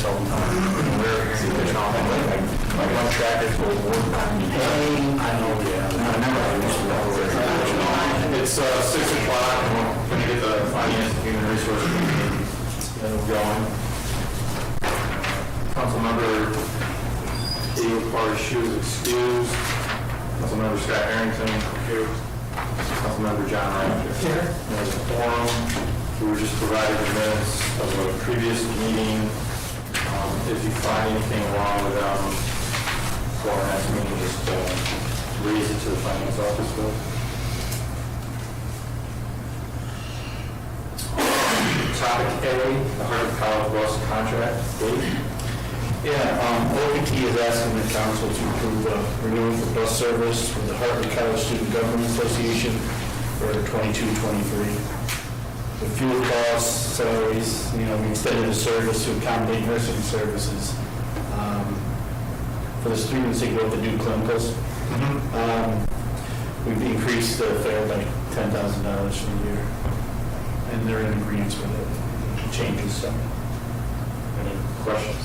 this all the time. We're hearing all that, like one tractor full of work. I know, yeah. I remember I used to go over there. It's 6 o'clock, and we're going to get the Finance and Human Resources meeting going. Councilmember David Parshu is excused. Councilmember Scott Harrington, here. Councilmember John Raptor. Here. There's a forum. We were just provided the minutes of a previous meeting. If you find anything wrong with them, for our next meeting, just raise it to the finance office, Bill. Topic A, the Harvard College bus contract. Dave? Yeah, OPT is asking the council to approve renewal for bus service for the Harvard College Student Government Association for 22-23. The fuel costs, salaries, we extended the service to accommodate nursing services. For the students that go to new clinicals, we've increased the fare by $10,000 for the year. And they're in agreement with it, changes, so. Any questions?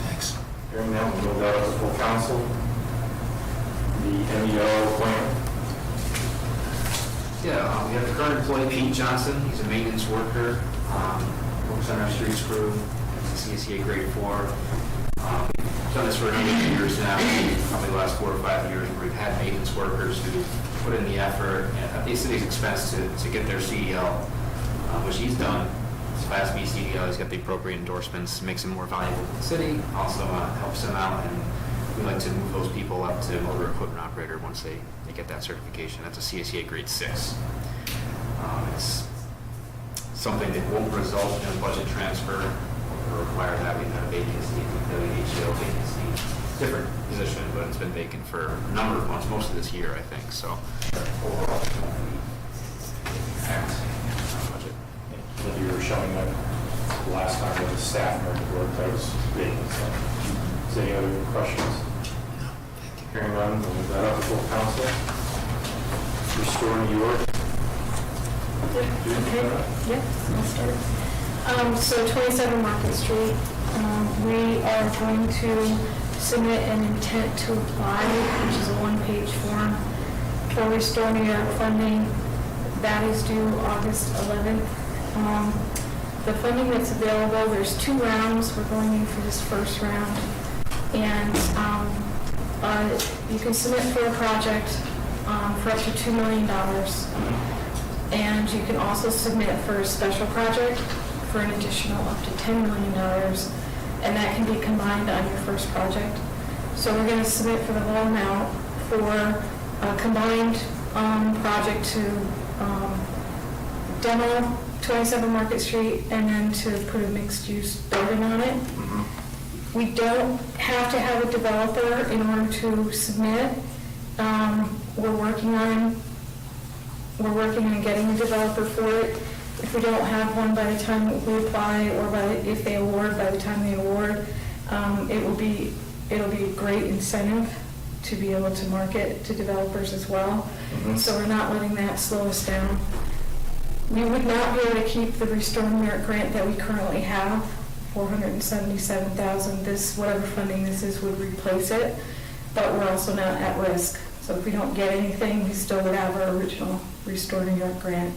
Thanks. Hearing none, we'll move that up to full council. The MEO appointment. Yeah, we have the current employee, Pete Johnson. He's a maintenance worker, works on our streets crew, CSEA grade 4. We've done this for a number of years now, probably the last 4 or 5 years, where we've had maintenance workers who put in the effort at the city's expense to get their CDL, which he's done. It's Class B CDL, he's got the appropriate endorsements, makes him more valuable to the city, also helps them out, and we like to move those people up to motor equipment operator once they get that certification. That's a CSEA grade 6. It's something that won't result in a budget transfer or require that. We've had a vacancy, WHO vacancy, different position, but it's been vacant for a number of months, most of this year, I think. So overall, budget. That you were showing that last time with the staff member work, that was vacant. So, is there any other questions? Hearing none, we'll move that up to full council. Restore New York. Okay, yep, I'll start. So 27 Market Street, we are going to submit an intent to apply, which is a 1-page form for Restore New York funding. That is due August 11th. The funding that's available, there's 2 rounds. We're going in for this first round. And you can submit for a project for up to $2 million. And you can also submit for a special project for an additional up to $10 million. And that can be combined on your first project. So we're going to submit for the whole amount for a combined project to demo 27 Market Street and then to put a mixed-use building on it. We don't have to have a developer in order to submit. We're working on getting a developer for it. If we don't have one by the time we apply, or if they award by the time they award, it'll be a great incentive to be able to market to developers as well. So we're not letting that slow us down. We would not be able to keep the Restore New York grant that we currently have, $477,000. This, whatever funding this is, would replace it, but we're also not at risk. So if we don't get anything, we still would have our original Restore New York grant.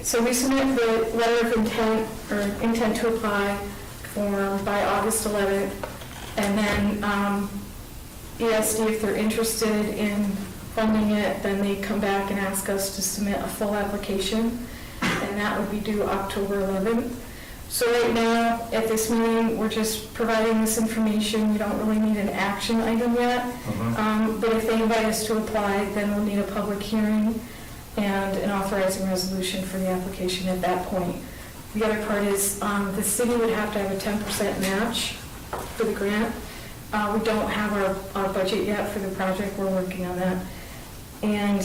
So we submit the letter of intent, or intent to apply, form by August 11th, and then ESD, if they're interested in funding it, then they come back and ask us to submit a full application, and that would be due October 11th. So right now, at this meeting, we're just providing this information. We don't really need an action item yet. But if they invite us to apply, then we'll need a public hearing and an authorizing resolution for the application at that point. The other part is the city would have to have a 10% match for the grant. We don't have our budget yet for the project. We're working on that. And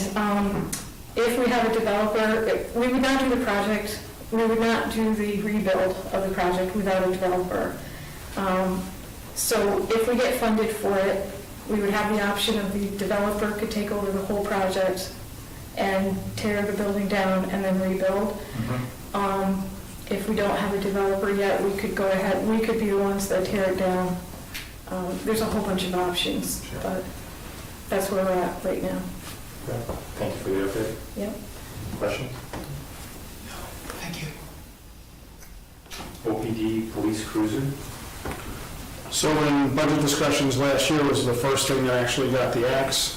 if we have a developer, we would not do the project. We would not do the rebuild of the project without a developer. So if we get funded for it, we would have the option of the developer could take over the whole project and tear the building down and then rebuild. if we don't have a developer yet, we could go ahead, we could be the ones that tear it down. There's a whole bunch of options, Sure. but that's where we're at right now. Okay. Thank you for the update. Yep. Questions? Thank you. OPD police cruiser? So in budget discussions last year was the first thing that actually got the axe.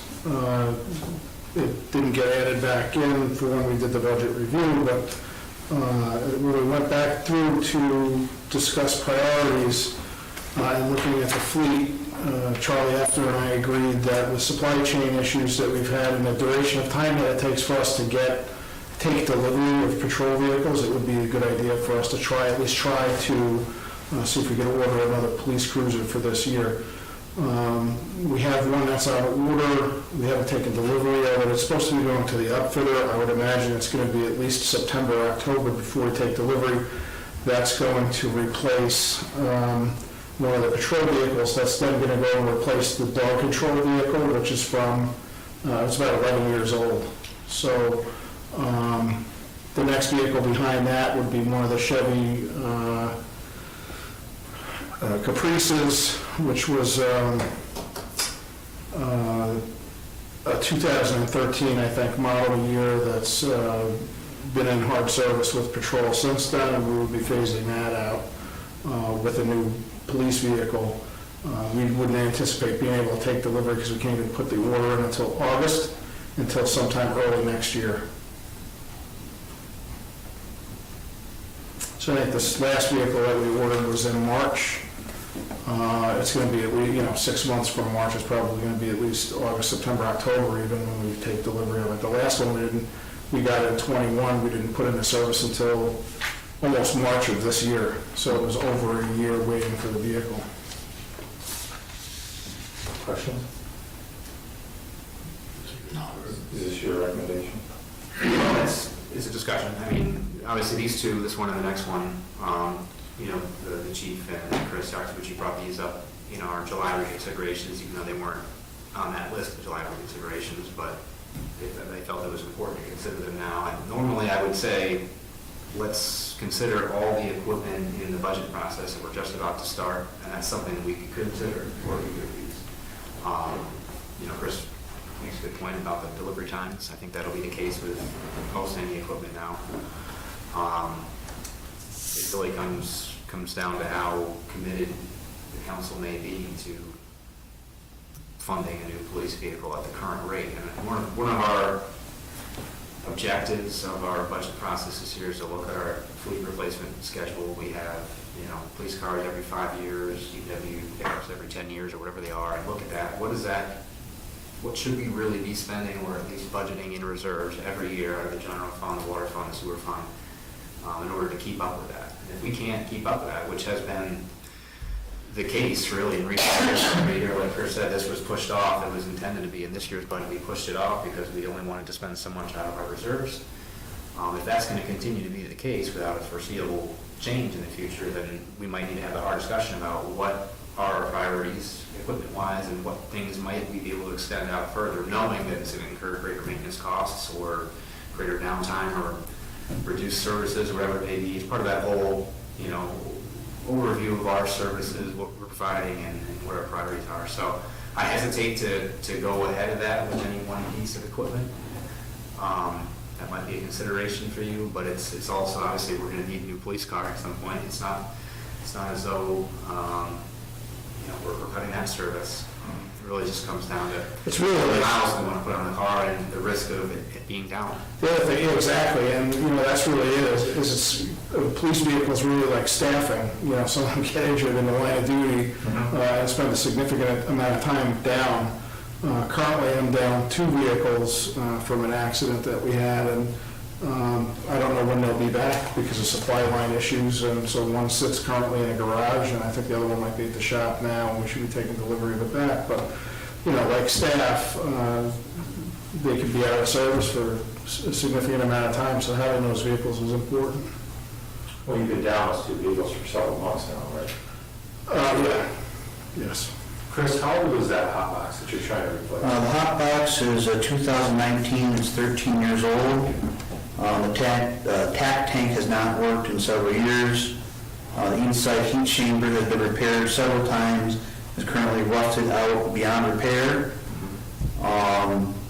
It didn't get added back in for when we did the budget review, but when we went back through to discuss priorities and looking at the fleet, Charlie Hefner and I agreed that with supply chain issues that we've had and the duration of time that it takes for us to take delivery of patrol vehicles, it would be a good idea for us to at least try to see if we can order another police cruiser for this year. We have one that's on order. We haven't taken delivery of it. It's supposed to be going to the upfitter. I would imagine it's going to be at least September, October before we take delivery. That's going to replace one of the patrol vehicles. That's then going to go and replace the dog control vehicle, which is from, it's about 11 years old. So the next vehicle behind that would be one of the Chevy Caprices, which was a 2013, I think, model year that's been in hard service with patrol since then, and we will be phasing that out with a new police vehicle. We wouldn't anticipate being able to take delivery because we can't even put the order in until August, until sometime early next year. So I think this last vehicle that we ordered was in March. It's going to be at least, 6 months from March. It's probably going to be at least August, September, October, even when we take delivery of it. The last one we got in 21. We didn't put into service until almost March of this year. So it was over a year waiting for the vehicle. Questions? No. Is this your recommendation? Well, it's a discussion. I mean, obviously these two, this one and the next one, the chief and Chris Yakubuchi brought these up, our July reconsiderations, even though they weren't on that list of July reconsiderations, but they felt it was important to consider them now. And normally I would say, let's consider all the equipment in the budget process that we're just about to start, and that's something that we could consider before we do these. Chris makes a good point about the delivery times. I think that'll be the case with most any equipment now. It really comes down to how committed the council may be to funding a new police vehicle at the current rate. And one of our objectives of our budget process this year is to look at our fleet replacement schedule. We have, police cars every 5 years, UW pickups every 10 years, or whatever they are, and look at that. What should we really be spending, or at least budgeting in reserves every year out of the general fund, the water fund, the sewer fund, in order to keep up with that? And if we can't keep up with that, which has been the case really in recent years, every year, like Chris said, this was pushed off. It was intended to be in this year's budget. We pushed it off because we only wanted to spend so much out of our reserves. If that's going to continue to be the case without a foreseeable change in the future, then we might need to have a hard discussion about what are our priorities equipment-wise and what things might we be able to extend out further, knowing that it's going to incur greater maintenance costs or greater downtime or reduced services or whatever it may be. It's part of that whole, overview of our services, what we're providing, and what our priorities are. So I hesitate to go ahead of that with any one piece of equipment. That might be a consideration for you, but it's also, obviously, we're going to need a new police car at some point. It's not as though we're cutting that service. It really just comes down to It's really the like, miles we want to put on the car and the risk of it being down. the other thing, exactly, and that's really it. Is police vehicles really like staffing? Someone get injured in the line of duty and spend a significant amount of time down. Currently, I'm down 2 vehicles from an accident that we had, and I don't know when they'll be back because of supply line issues, and so one sits currently in a garage, and I think the other one might be at the shop now, and we should be taking delivery of it back. But, like staff, they could be out of service for a significant amount of time, so having those vehicles is important. Well, you've been down with 2 vehicles for several months now, right? Yeah, yes. Chris, how old is that hot box that you're trying to replace? The hot box is a 2019, it's 13 years old. The tack tank has not worked in several years. The inside heat chamber has been repaired several times, is currently rusted out beyond repair.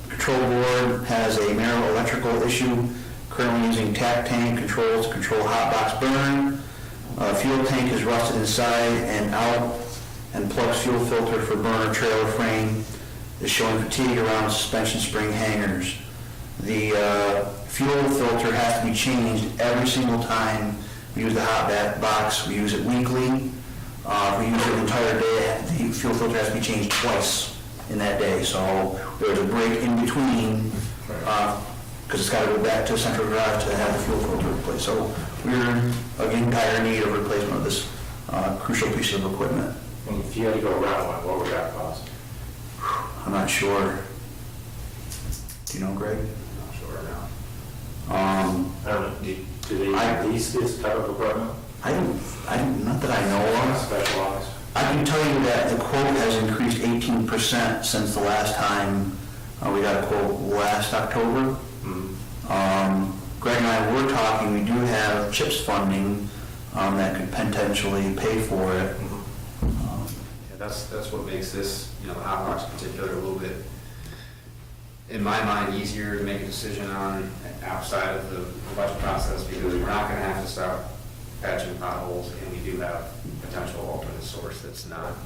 Control board has a narrow electrical issue, currently using tack tank controls to control hot box burn. Fuel tank is rusted inside and out, and plugs fuel filter for burner trailer frame is showing fatigue around suspension spring hangers. The fuel filter has to be changed every single time we use the hot box. We use it weekly. If we use it the entire day, the fuel filter has to be changed twice in that day. So there's a break in between, because it's got to go back to Central Garage to have the fuel filter replaced. So we're, again, dire need of replacement of this crucial piece of equipment. And if you had to go around one, what would that cost? I'm not sure. Do you know, Greg? Not sure now. I don't know, do they lease this type of equipment? I don't, not that I know of. Specialized? I can tell you that the quote has increased 18% since the last time we got a quote last October. Greg and I were talking, we do have CHIPS funding that could potentially pay for it. Yeah, that's what makes this, the hot box in particular, a little bit, in my mind, easier to make a decision on outside of the budget process, because we're not gonna have to stop patching potholes, and we do have potential alternate source that's not,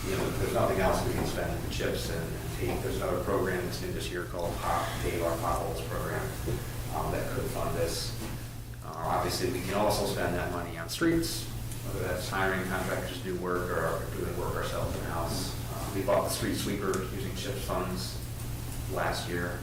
there's nothing else we can spend in CHIPS and pave. There's another program that's new this year called Pave Our Potholes Program that could fund this. Obviously, we can also spend that money on streets, whether that's hiring contractors to do work or doing work ourselves in-house. We bought the street sweeper using CHIPS funds last year,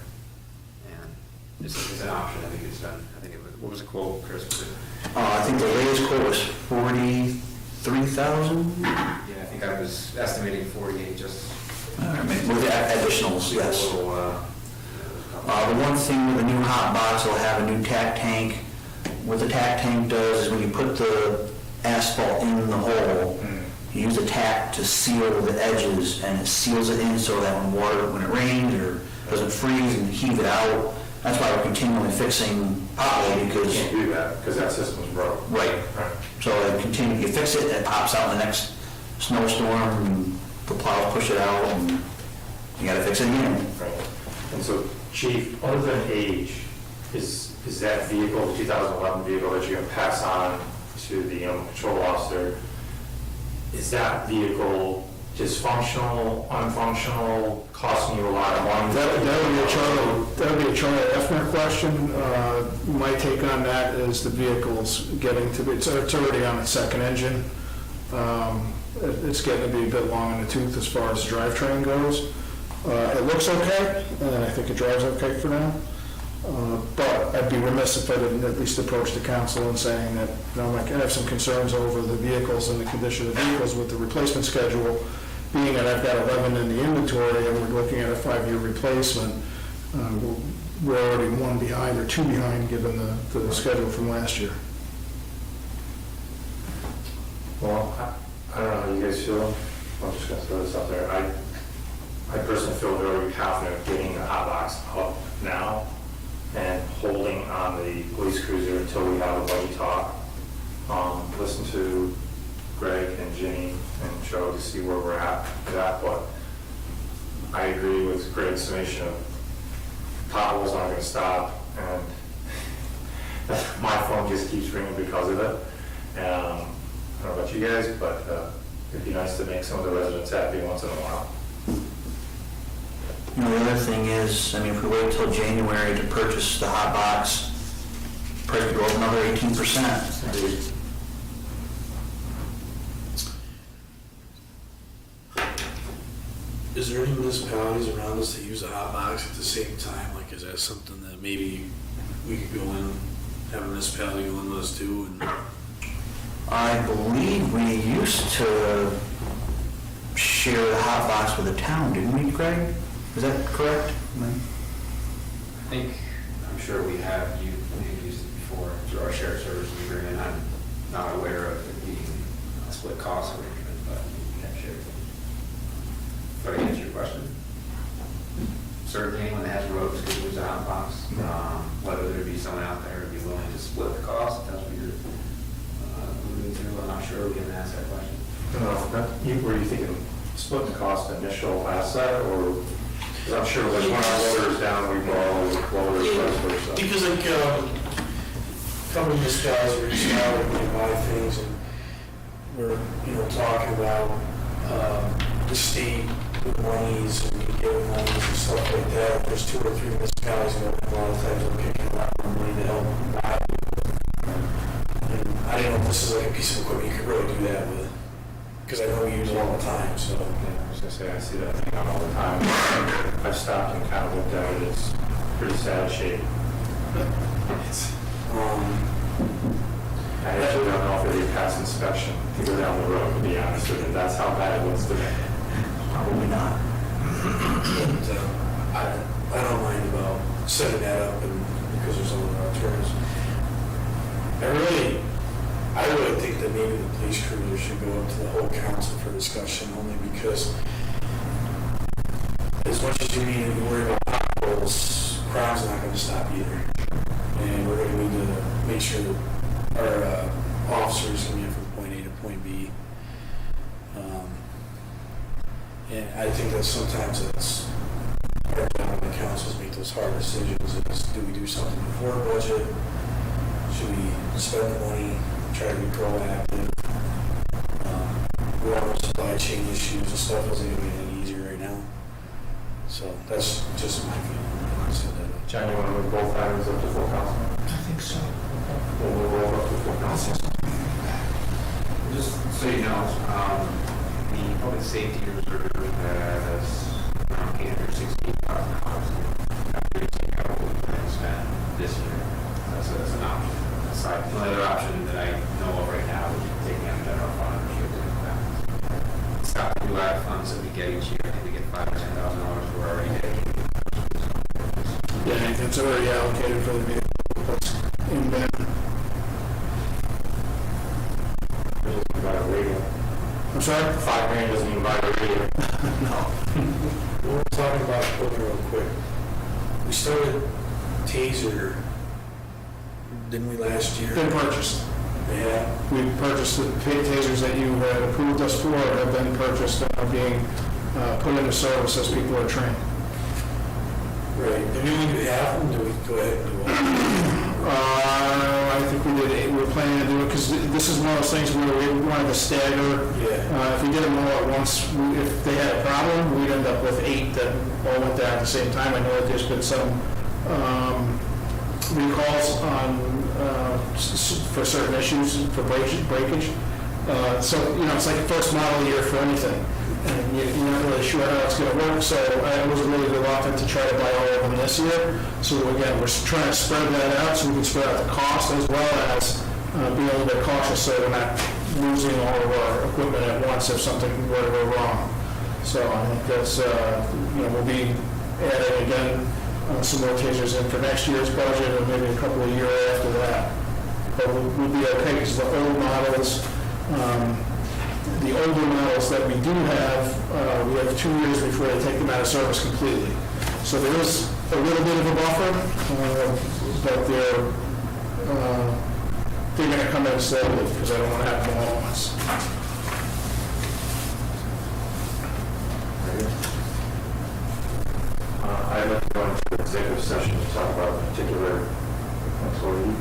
and this is an option that we could spend. I think it was, what was the quote, Chris? Was it? I think the latest quote was $43,000. Yeah, I think I was estimating 48 just. With additionals, yes. A little, The one thing with the new hot box, it'll have a new tack tank. What the tack tank does is when you put the asphalt in the hole, you use a tack to seal the edges, and it seals it in so that when it rains or doesn't freeze and heave it out. That's why we're continually fixing pothole, You because, can't do that, because that system's broke. right. So you fix it, and it pops out in the next snowstorm, and the plows push it out, and you gotta fix it again. Right. And so, Chief, other than age, is that vehicle, the 2011 vehicle that you're going to pass on to the patrol officer, is that vehicle dysfunctional, unfunctional, costing you a lot of money? That would be a Charlie Effner question. My take on that is the vehicle's getting to be, it's already on its second engine. It's getting to be a bit long in the tooth as far as the drivetrain goes. It looks okay, and I think it drives okay for now. But I'd be remiss if I didn't at least approach the council and saying that, I have some concerns over the vehicles and the condition of the vehicles with the replacement schedule, being that I've got 11 in the inventory and we're looking at a 5-year replacement. We're already one behind or two behind given the schedule from last year. Well, I don't know how you guys feel. I'm just going to throw this out there. I personally feel very confident getting the hot box up now and holding on the police cruiser until we have a budget talk. Listen to Greg and Ginny and Joe to see where we're at with that, but I agree with Greg's summation of potholes aren't going to stop, and my phone just keeps ringing because of it. I don't know about you guys, but it'd be nice to make some of the residents happy once in a while. The other thing is, if we wait till January to purchase the hot box, price could go up another 18%. Is there any municipalities around us that use a hot box at the same time? Like, is that something that maybe we could go in, have a municipality go in with us too? And I believe we used to share the hot box with the town, didn't we, Greg? Is that correct? I'm sure we have used it before through our shared services agreement. I'm not aware of it being a split cost arrangement, but we have shared it. But to answer your question, certainly anyone that has roads could use a hot box. Whether there be someone ask that question. Were you thinking splitting the cost initial asset, or, 'cause I'm sure like when our loader is down, we borrow loaders, vice versa. Because like, a couple of municipalities reached out and they buy things and we're, talking about, the state with monies and giving monies and stuff like that. There's 2 or 3 municipalities that a lot of times are kicking a lot more money to help buy. And I don't know if this is like a piece of equipment you could really do that with, because I know we use it all the time, so. Yeah, I was gonna say, I see that thing on all the time. I've stopped and kind of looked at it, it's pretty sad shape. It's, I actually don't know if it'd pass inspection to go down the road, to be honest with you, that's how bad it was to me. Probably not. But, I don't mind about setting that up and because there's other alternatives. I really think that maybe the police cruiser should go up to the whole council for discussion, only because as much as you need to worry about potholes, crime's not gonna stop either. And we're gonna need to make sure that our officers can get from point A to point B. And I think that sometimes it's our job on the councils make those hard decisions. Is do we do something before budget? Should we spend the money, try to be proactive? We're on supply chain issues and stuff isn't going to get any easier right now. So that's just my feeling. So that, John, you want to move both items up to full council? I think so. We'll move both up to full council. Just so you know, the public safety reserve has around $860,000 after you take out what we're going to spend this year. That's an option. Aside, the only other option that I know of right now would be taking out the general fund and shifting it back. Stop the new ad funds that we get each year. I think we get $5,000 or $10,000. We're already dedicated. Yeah, it's already allocated for the vehicle. That's in there. Doesn't even buy a radio. I'm sorry? $5 million doesn't even buy a radio. we're talking about equipment real quick. We started Taser, didn't we, last year? Been purchased. Yeah. We purchased the tasers that you had approved us for, have been purchased and are being put into service as people are trained. Right. Do we only do half of them? Do we go ahead and do all? I think we did 8. We're planning to do it because this is one of those things where we wanted to stagger. Yeah. If we did them all at once, if they had a problem, we'd end up with 8 that all went down at the same time. I know that there's been some recalls on for certain issues for breakage. So it's like the first model year for anything, and you're not really sure how it's going to work. So I was really reluctant to try to buy all of them this year. So again, we're trying to spread that out so we can spread out the cost as well as be a little bit cautious so we're not losing all of our equipment at once if something were to go wrong. So I think that's we'll be adding again some more tasers in for next year's budget and maybe a couple of years after that. But we'll be okay because the older models that we do have, we have 2 years before they take them out of service completely. So there is a little bit of a buffer, but they're going to come in slowly because I don't want to have them all at once. I'd like to go into executive session to talk about a particular employee.